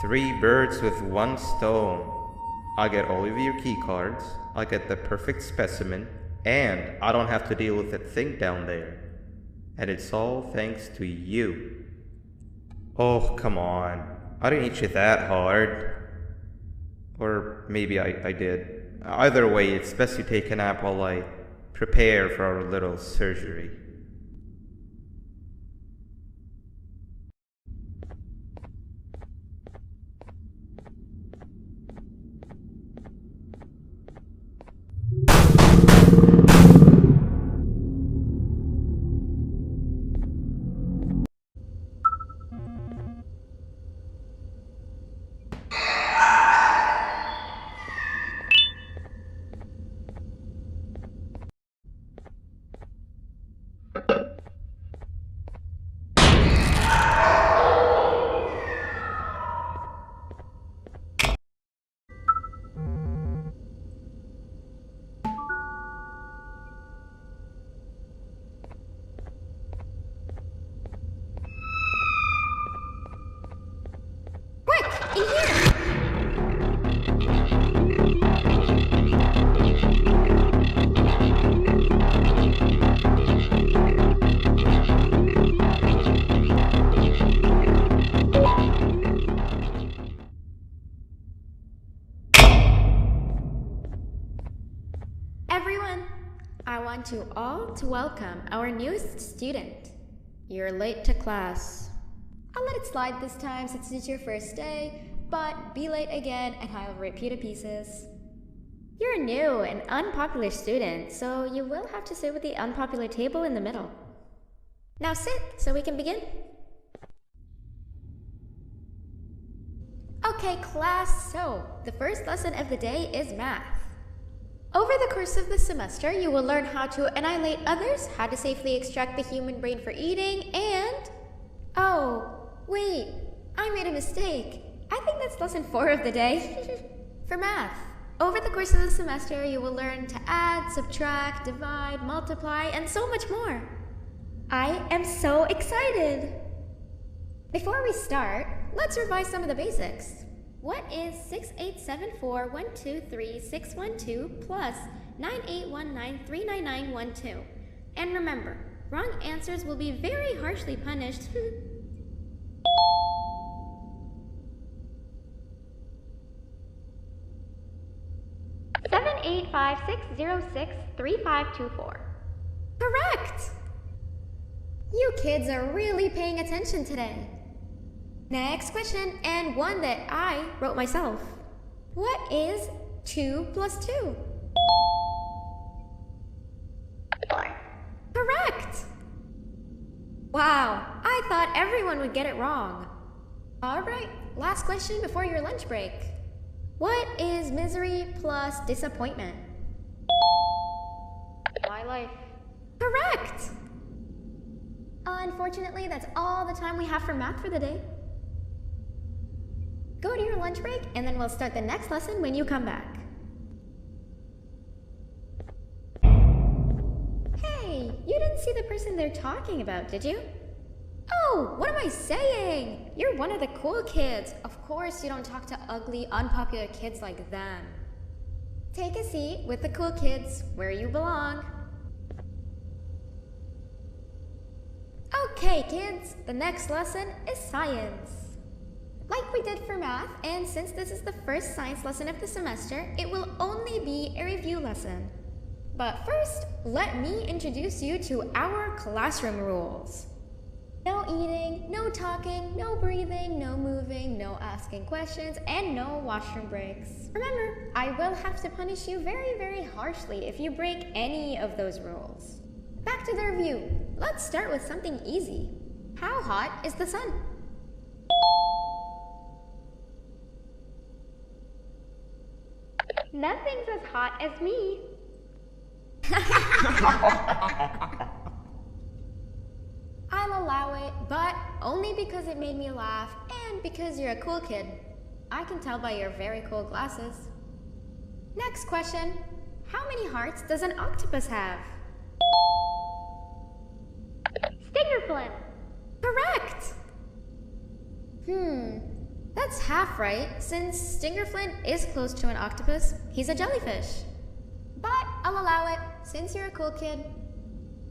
Three birds with one stone. I get all of your key cards, I get the perfect specimen, and I don't have to deal with that thing down there. And it's all thanks to you. Oh, come on. I didn't hit you that hard. Or maybe I did. Either way, it's best you take a nap while I prepare for our little surgery. Quick! In here! Everyone, I want you all to welcome our newest student. You're late to class. I'll let it slide this time since it's your first day, but be late again and I'll rip you to pieces. You're a new and unpopular student, so you will have to sit with the unpopular table in the middle. Now sit so we can begin. Okay, class, so the first lesson of the day is math. Over the course of the semester, you will learn how to annihilate others, how to safely extract the human brain for eating, and... Oh, wait, I made a mistake. I think that's lesson 4 of the day. For math, over the course of the semester, you will learn to add, subtract, divide, multiply, and so much more. I am so excited! Before we start, let's revise some of the basics. What is 6874123612 plus 9819399912? And remember, wrong answers will be very harshly punished. 785-606-3524. Correct! You kids are really paying attention today. Next question, and one that I wrote myself. What is 2 plus 2? 4. Correct! Wow, I thought everyone would get it wrong. Alright, last question before your lunch break. What is misery plus disappointment? My life. Correct! Unfortunately, that's all the time we have for math for the day. Go to your lunch break, and then we'll start the next lesson when you come back. Hey, you didn't see the person they're talking about, did you? Oh, what am I saying? You're one of the cool kids. Of course you don't talk to ugly, unpopular kids like them. Take a seat with the cool kids where you belong. Okay, kids, the next lesson is science. Like we did for math, and since this is the first science lesson of the semester, it will only be a review lesson. But first, let me introduce you to our classroom rules. No eating, no talking, no breathing, no moving, no asking questions, and no washroom breaks. Remember, I will have to punish you very, very harshly if you break any of those rules. Back to the review. Let's start with something easy. How hot is the sun? Nothing's as hot as me. I'll allow it, but only because it made me laugh and because you're a cool kid. I can tell by your very cool glasses. Next question. How many hearts does an octopus have? Stinger flip. Correct! That's half right, since Stingerflint is close to an octopus, he's a jellyfish. But I'll allow it, since you're a cool kid.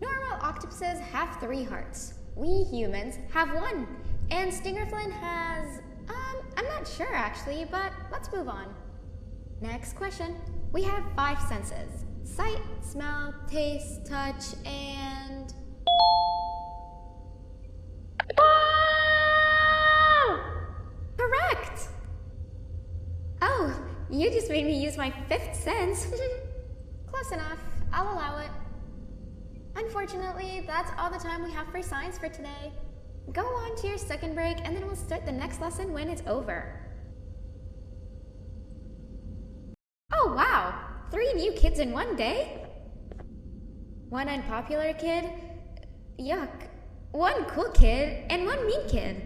Normal octopuses have 3 hearts. We humans have 1. And Stingerflint has... I'm not sure actually, but let's move on. Next question. We have 5 senses. Sight, smell, taste, touch, and... Correct! Oh, you just made me use my 5th sense. Close enough. I'll allow it. Unfortunately, that's all the time we have for science for today. Go on to your second break and then we'll start the next lesson when it's over. Oh wow! 3 new kids in one day? 1 unpopular kid? Yuck. 1 cool kid and 1 mean kid.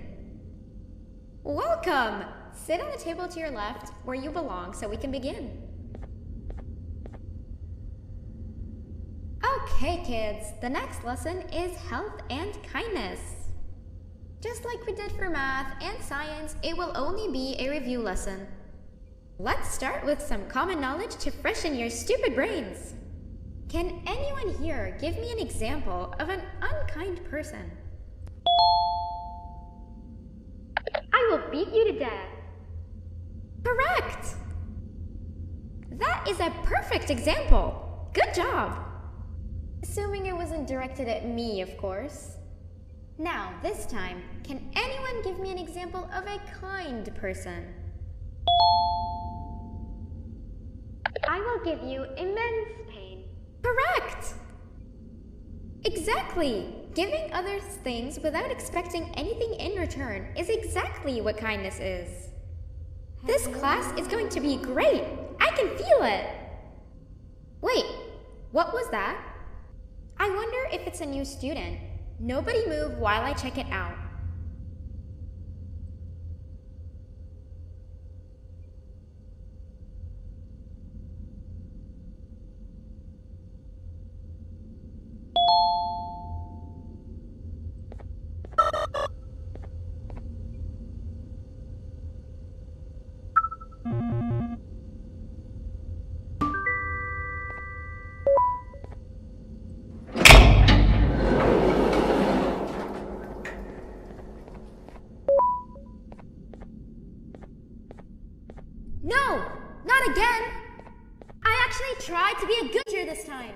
Welcome! Sit on the table to your left, where you belong, so we can begin. Okay, kids, the next lesson is health and kindness. Just like we did for math and science, it will only be a review lesson. Let's start with some common knowledge to freshen your stupid brains. Can anyone here give me an example of an unkind person? I will beat you to death. Correct! That is a perfect example. Good job. Assuming it wasn't directed at me, of course. Now, this time, can anyone give me an example of a kind person? I will give you immense pain. Correct! Exactly! Giving others things without expecting anything in return is exactly what kindness is. This class is going to be great! I can feel it! Wait, what was that? I wonder if it's a new student. Nobody move while I check it out. No! Not again! I actually tried to be a good teacher this time.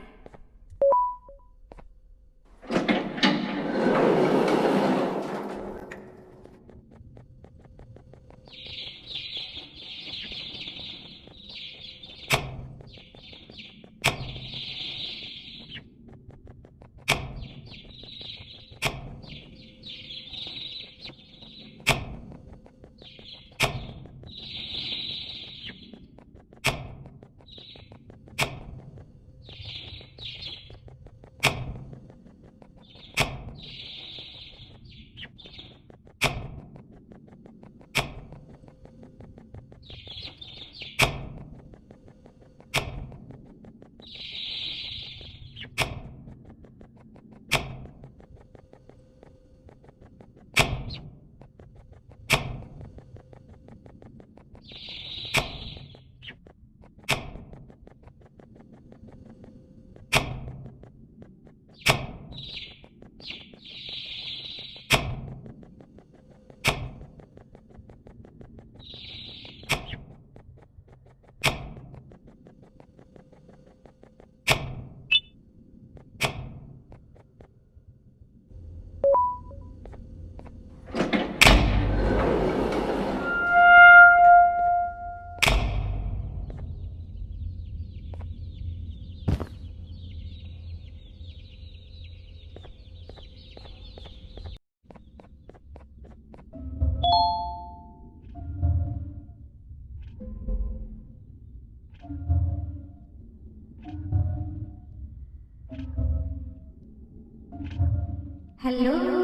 Hello?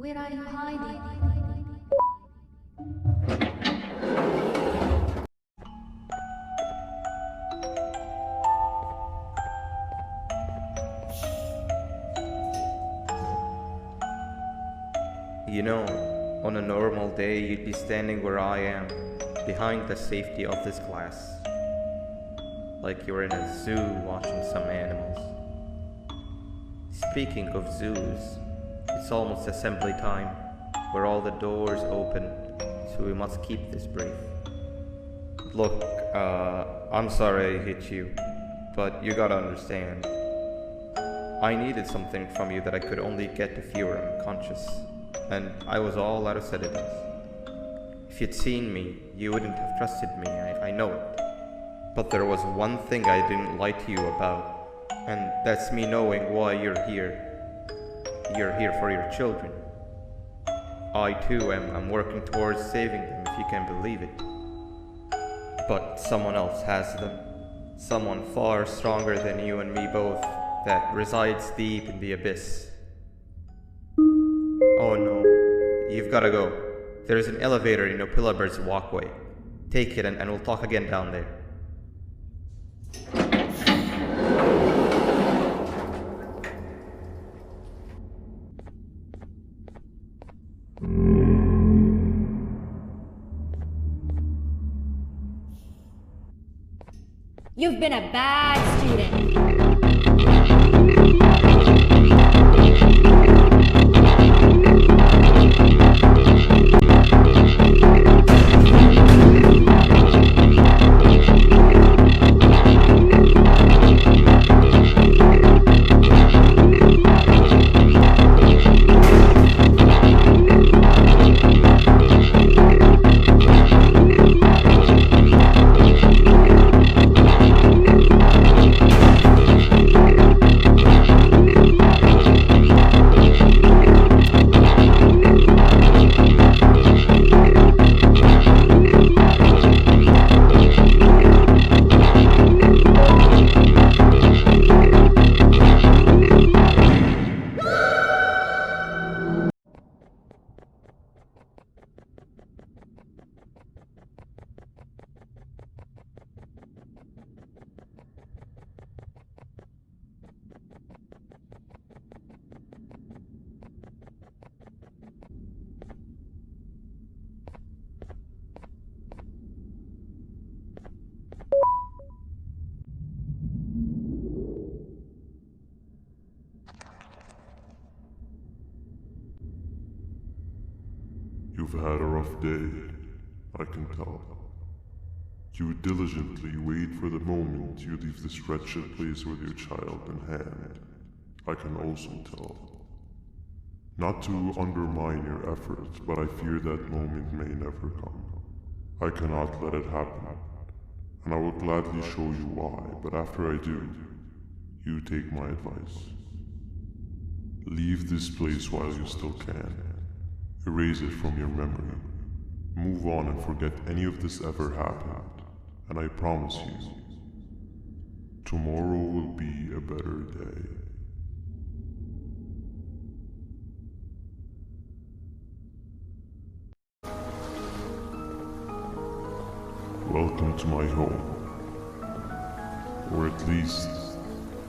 Where are you hiding? You know, on a normal day, you'd be standing where I am, behind the safety of this glass. Like you're in a zoo watching some animals. Speaking of zoos, it's almost assembly time, where all the doors open, so we must keep this brief. Look, I'm sorry I hit you, but you gotta understand. I needed something from you that I could only get if you were unconscious, and I was all out of sedatives. If you'd seen me, you wouldn't have trusted me, I know it. But there was one thing I didn't lie to you about, and that's me knowing why you're here. You're here for your children. I too am working towards saving them, if you can believe it. But someone else has them. Someone far stronger than you and me both, that resides deep in the abyss. Oh no, you've gotta go. There's an elevator in Opilibert's walkway. Take it and we'll talk again down there. You've been a bad student. You've had a rough day, I can tell. You diligently wait for the moment you leave this wretched place with your child in hand, I can also tell. Not to undermine your efforts, but I fear that moment may never come. I cannot let it happen, and I will gladly show you why, but after I do, you take my advice. Leave this place while you still can. Erase it from your memory. Move on and forget any of this ever happened. And I promise you, tomorrow will be a better day. Welcome to my home. Or at least,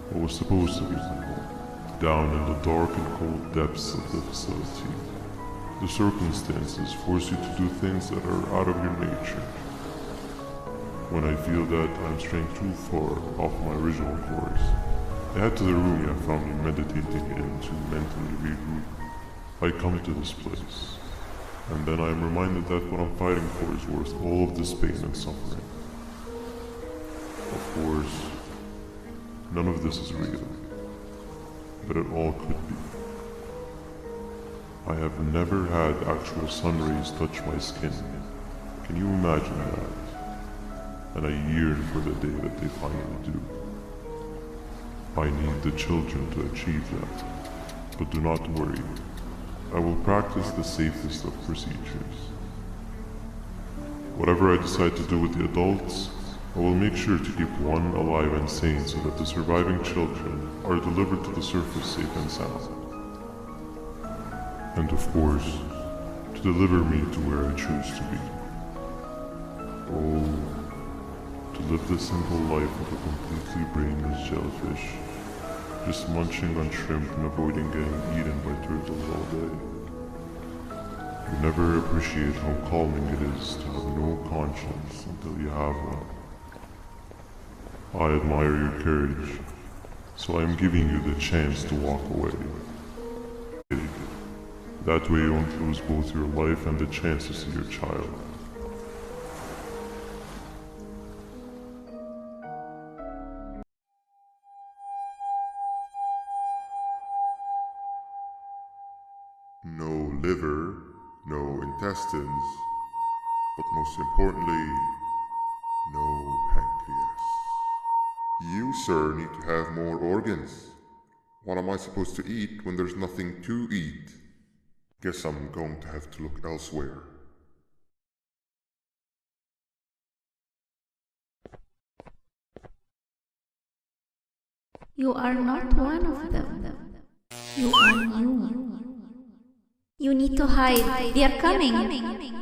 what was supposed to be my home. Down in the dark and cold depths of the facility. The circumstances force you to do things that are out of your nature. When I feel that I'm straying too far off my original course, I head to the room you have found me meditating in to mentally regroup. I come to this place, and then I am reminded that what I'm fighting for is worth all of this pain and suffering. Of course, none of this is real, but it all could be. I have never had actual sun rays touch my skin. Can you imagine that? And I yearn for the day that they finally do. I need the children to achieve that. But do not worry. I will practice the safest of procedures. Whatever I decide to do with the adults, I will make sure to keep one alive and sane so that the surviving children are delivered to the surface safe and sound. and of course, to deliver me to where I choose to be. Oh, to live the simple life of a completely brainless jellyfish, just munching on shrimp and avoiding getting eaten by turtles all day. You never appreciate how calming it is to have no conscience until you have one. I admire your courage, so I am giving you the chance to walk away. That way you won't lose both your life and the chance to see your child. No liver, no intestines, but most importantly, no pancreas. You, sir, need to have more organs. What am I supposed to eat when there's nothing to eat? Guess I'm going to have to look elsewhere. You are not one of them. You are new. You need to hide. They are coming.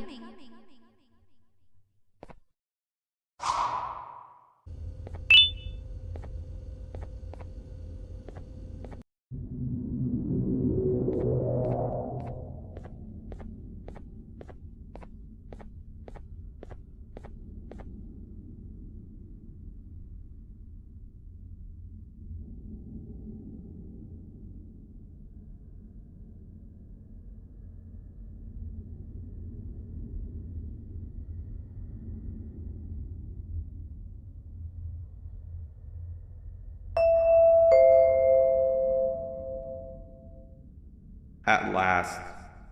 At last,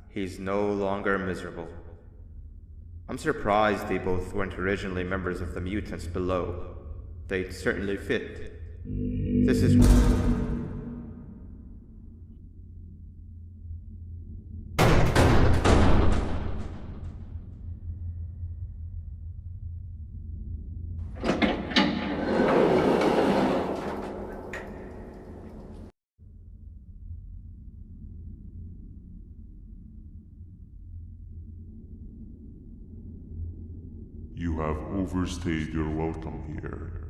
he's no longer miserable. I'm surprised they both weren't originally members of the mutants below. They'd certainly fit. This is... You have overstayed your welcome here.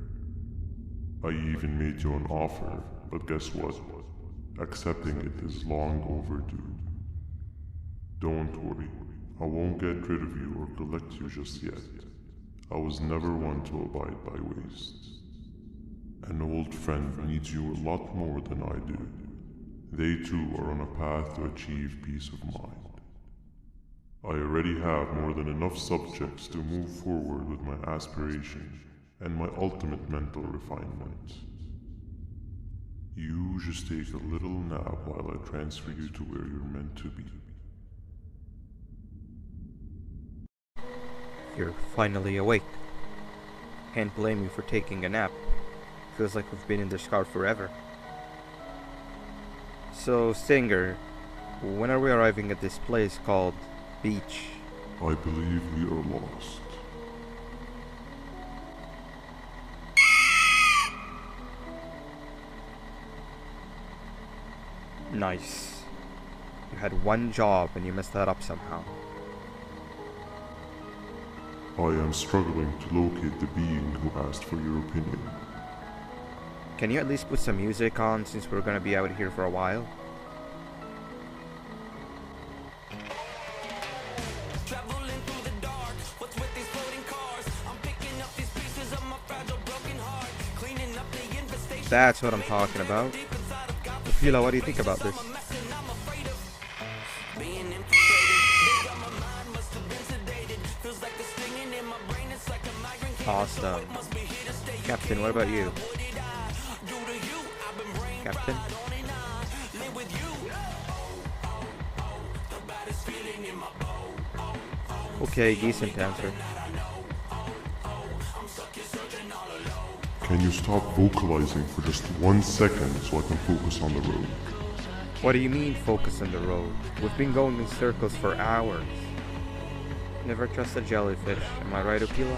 I even made you an offer, but guess what? Accepting it is long overdue. Don't worry, I won't get rid of you or collect you just yet. I was never one to abide by waste. An old friend needs you a lot more than I do. They too are on a path to achieve peace of mind. I already have more than enough subjects to move forward with my aspiration and my ultimate mental refinement. You just take a little nap while I transfer you to where you're meant to be. You're finally awake. Can't blame you for taking a nap. Feels like we've been in this car forever. So, Singer, when are we arriving at this place called Beach? I believe we are lost. Nice. You had one job and you messed that up somehow. I am struggling to locate the being who asked for your opinion. Can you at least put some music on since we're gonna be out here for a while? That's what I'm talking about. Fila, what do you think about this? Awesome. Captain, what about you? Captain? Okay, decent answer. Can you stop vocalizing for just 1 second so I can focus on the road? What do you mean focus on the road? We've been going in circles for hours. Never trust a jellyfish, am I right, Okila?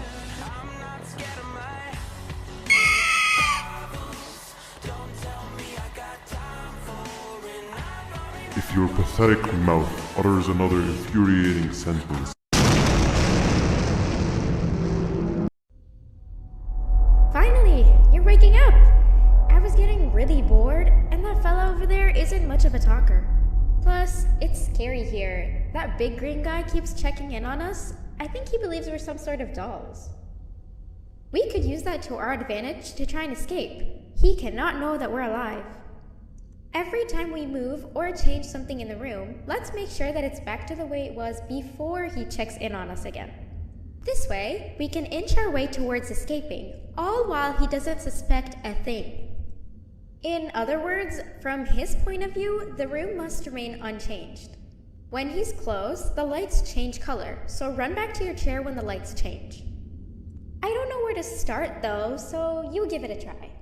If Your pathetic mouth utters another infuriating sentence. Finally, you're waking up! I was getting really bored, and that fella over there isn't much of a talker. Plus, it's scary here. That big green guy keeps checking in on us. I think he believes we're some sort of dolls. We could use that to our advantage to try and escape. He cannot know that we're alive. Every time we move or change something in the room, let's make sure that it's back to the way it was before he checks in on us again. This way, we can inch our way towards escaping, all while he doesn't suspect a thing. In other words, from his point of view, the room must remain unchanged. When he's close, the lights change color, so run back to your chair when the lights change. I don't know where to start though, so you give it a try.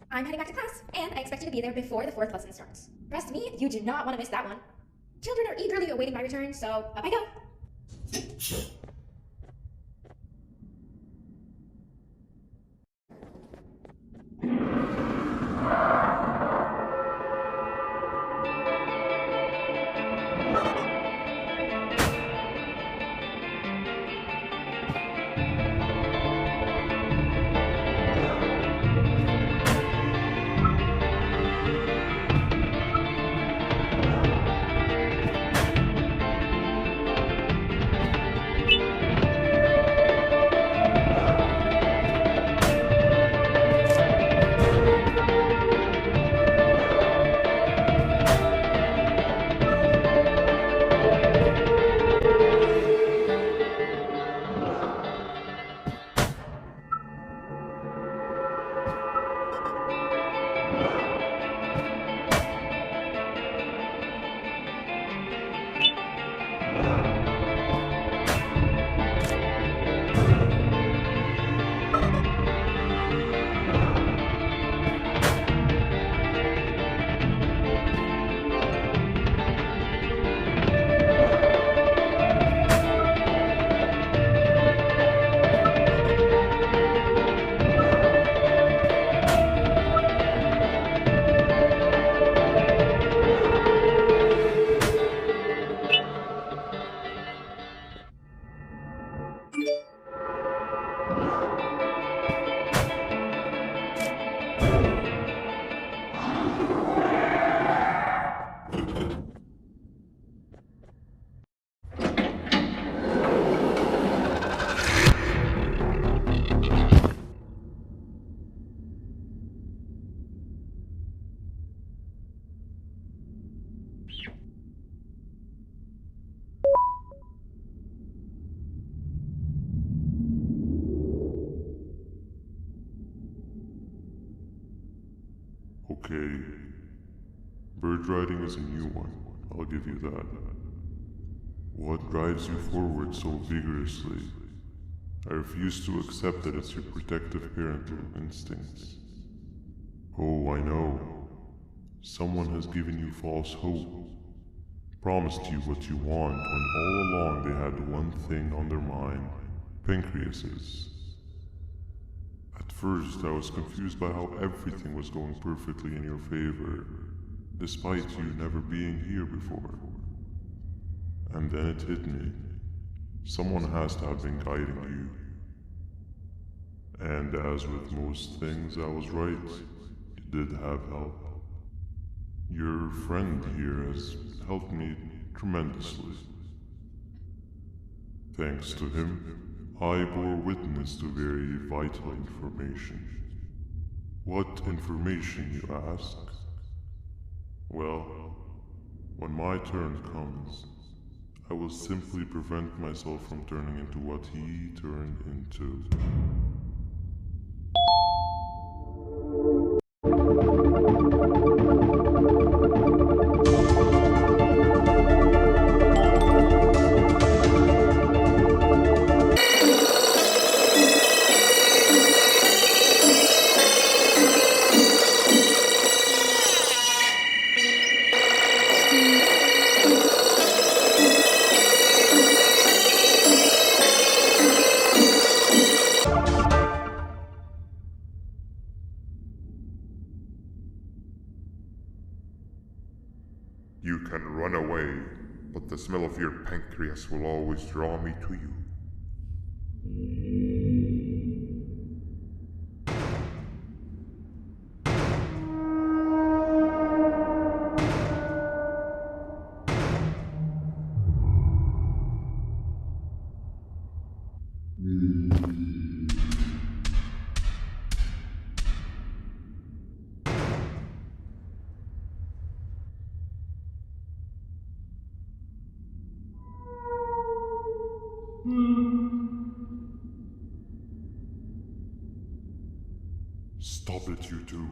I'm heading back to class, and I expect you to be there before the 4th lesson starts. Trust me, you do not want to miss that one. Children are eagerly awaiting my return, so up I go. Okay. Bird riding is a new one, I'll give you that. What drives you forward so vigorously? I refuse to accept that it's your protective parental instincts. Oh, I know. Someone has given you false hope. Promised you what you want when all along they had one thing on their mind: pancreases. At first, I was confused by how everything was going perfectly in your favor, despite you never being here before. And then it hit me. Someone has to have been guiding you. And as with most things, I was right. You did have help. Your friend here has helped me tremendously. Thanks to him, I bore witness to very vital information. What information, you ask? Well, when my turn comes, I will simply prevent myself from turning into what he turned into. You can run away, but the smell of your pancreas will always draw me to you. Stop it, you two.